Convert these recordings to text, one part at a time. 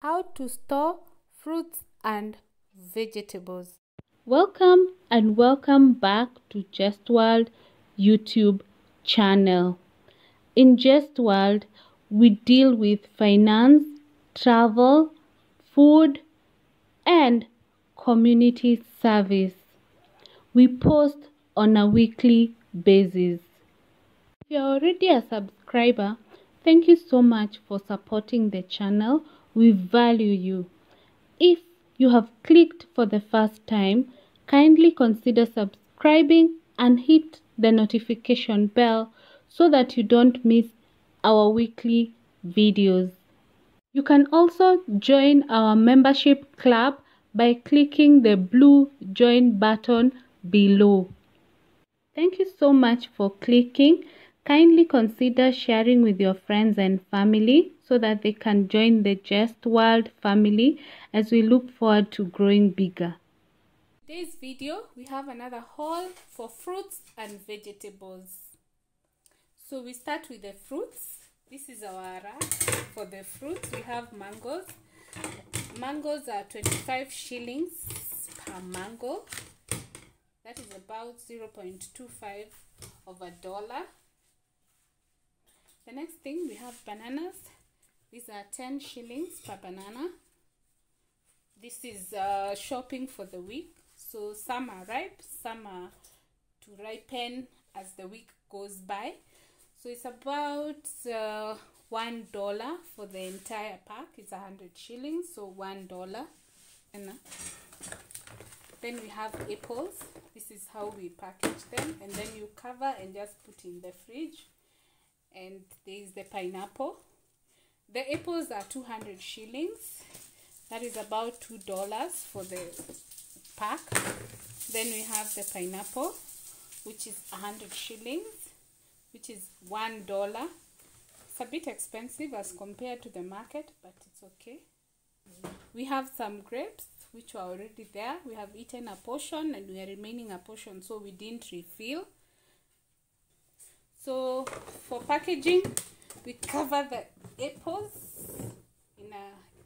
How to store fruits and vegetables. Welcome and welcome back to Just World YouTube channel. In Just World, we deal with finance, travel, food, and community service. We post on a weekly basis. If you're already a subscriber, thank you so much for supporting the channel. We value you. If you have clicked for the first time, kindly consider subscribing and hit the notification bell so that you don't miss our weekly videos. You can also join our membership club by clicking the blue join button below. Thank you so much for clicking. Kindly consider sharing with your friends and family so that they can join the Just World family as we look forward to growing bigger. Today's video, we have another haul for fruits and vegetables. So we start with the fruits. This is our rack for the fruits. We have mangoes. Mangoes are 25 shillings per mango. That is about 0.25 of a dollar. The next thing, we have bananas. These are 10 shillings per banana. This is shopping for the week. So some are ripe, some are to ripen as the week goes by. So it's about $1 for the entire pack. It's 100 shillings, so $1. Then we have apples. This is how we package them, and then you cover and just put in the fridge. And there is the pineapple. The apples are 200 shillings. That is about $2 for the pack. Then we have the pineapple, which is 100 shillings, which is $1. It's a bit expensive as compared to the market, but it's okay. We have some grapes, which were already there. We have eaten a portion and we are remaining a portion, so we didn't refill. So for packaging, we cover the apples in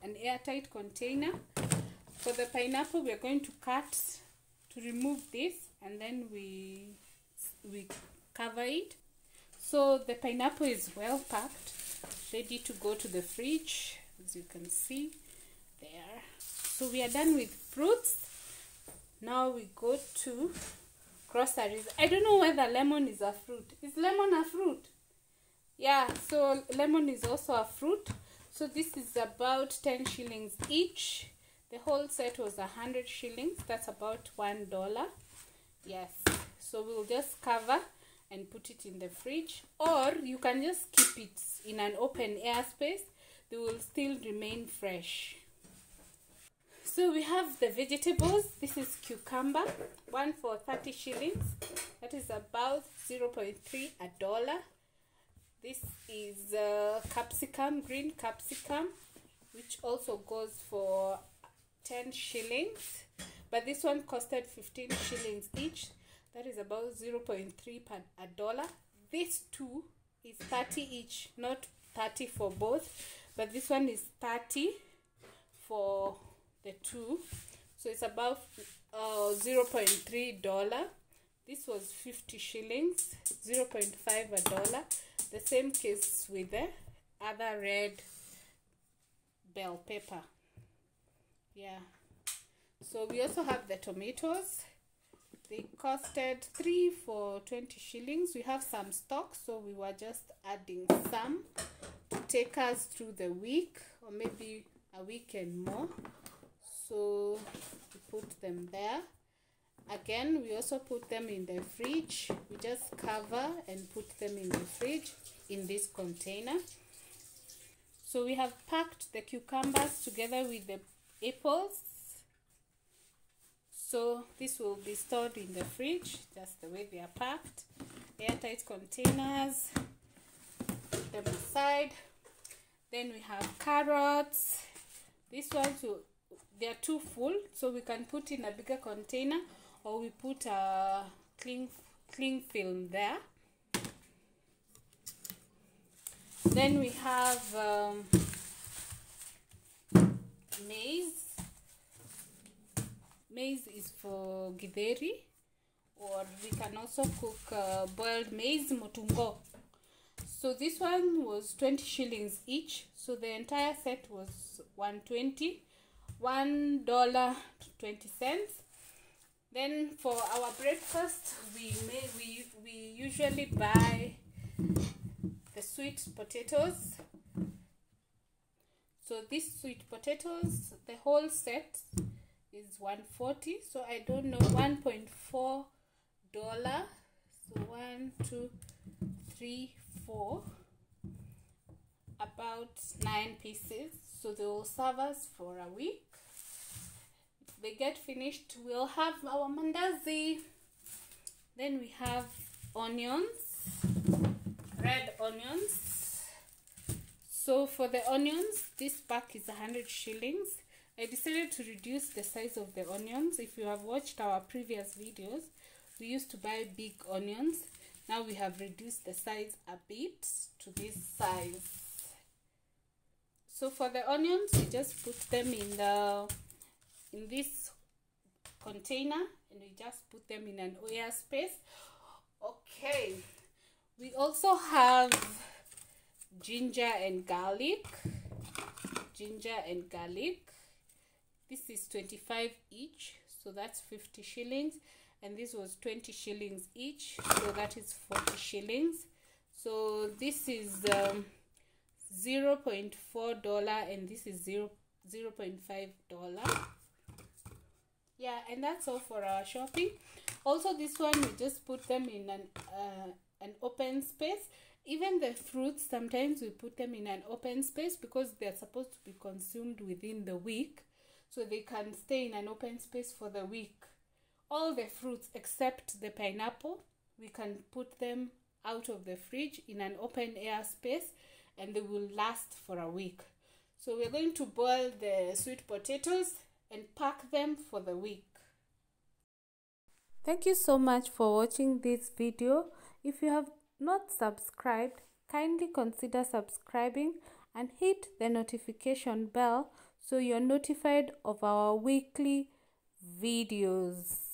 an airtight container. For the pineapple, we are going to cut to remove this, and then we cover it. So the pineapple is well packed, ready to go to the fridge, as you can see there. So we are done with fruits. Now we go to groceries. I don't know whether lemon is a fruit. Is lemon a fruit? Yeah, so lemon is also a fruit. So this is about 10 shillings each. The whole set was 100 shillings. That's about $1. Yes. So we'll just cover and put it in the fridge. Or you can just keep it in an open air space. They will still remain fresh. So we have the vegetables. This is cucumber. One for 30 shillings. That is about 0.3 a dollar. This is capsicum, green capsicum, which also goes for 10 shillings, but this one costed 15 shillings each. That is about 0.3 per a dollar. This two is 30 each, not 30 for both, but this one is 30 for the two, so it's about $0.3. This was 50 shillings, 0.5 a dollar. The same case with the other red bell pepper. Yeah. So we also have the tomatoes. They costed 3 for 20 shillings. We have some stock, so we were just adding some to take us through the week, or maybe a week and more. So we put them there. Again, we also put them in the fridge. We just cover and put them in the fridge in this container. So we have packed the cucumbers together with the apples. So this will be stored in the fridge just the way they are packed. Airtight containers. Put them aside. Then we have carrots. This one, they are too full, so we can put in a bigger container, or we put a cling film there. Then we have maize is for githeri, or we can also cook boiled maize, motungo. So this one was 20 shillings each. So the entire set was $1.20. Then for our breakfast, we usually buy the sweet potatoes. So these sweet potatoes, the whole set is $1.40. So I don't know, $1.4. So 1, 2, 3, 4, about 9 pieces. So they will serve us for a week. If they get finished, we'll have our mandazi. Then we have onions, red onions. So for the onions, this pack is 100 shillings. I decided to reduce the size of the onions. If you have watched our previous videos, we used to buy big onions. Now we have reduced the size a bit to this size. So for the onions, we just put them in this container, and we just put them in an air space. Okay, we also have ginger and garlic. This is 25 each, so that's 50 shillings. And this was 20 shillings each, so that is 40 shillings. So this is $0.4 and this is $0.5. Yeah, and that's all for our shopping. Also, this one, we just put them in an open space. Even the fruits, sometimes we put them in an open space because they're supposed to be consumed within the week, so they can stay in an open space for the week. All the fruits except the pineapple, we can put them out of the fridge in an open air space, and they will last for a week. So we're going to boil the sweet potatoes and pack them for the week. Thank you so much for watching this video. If you have not subscribed, kindly consider subscribing and hit the notification bell so you're notified of our weekly videos.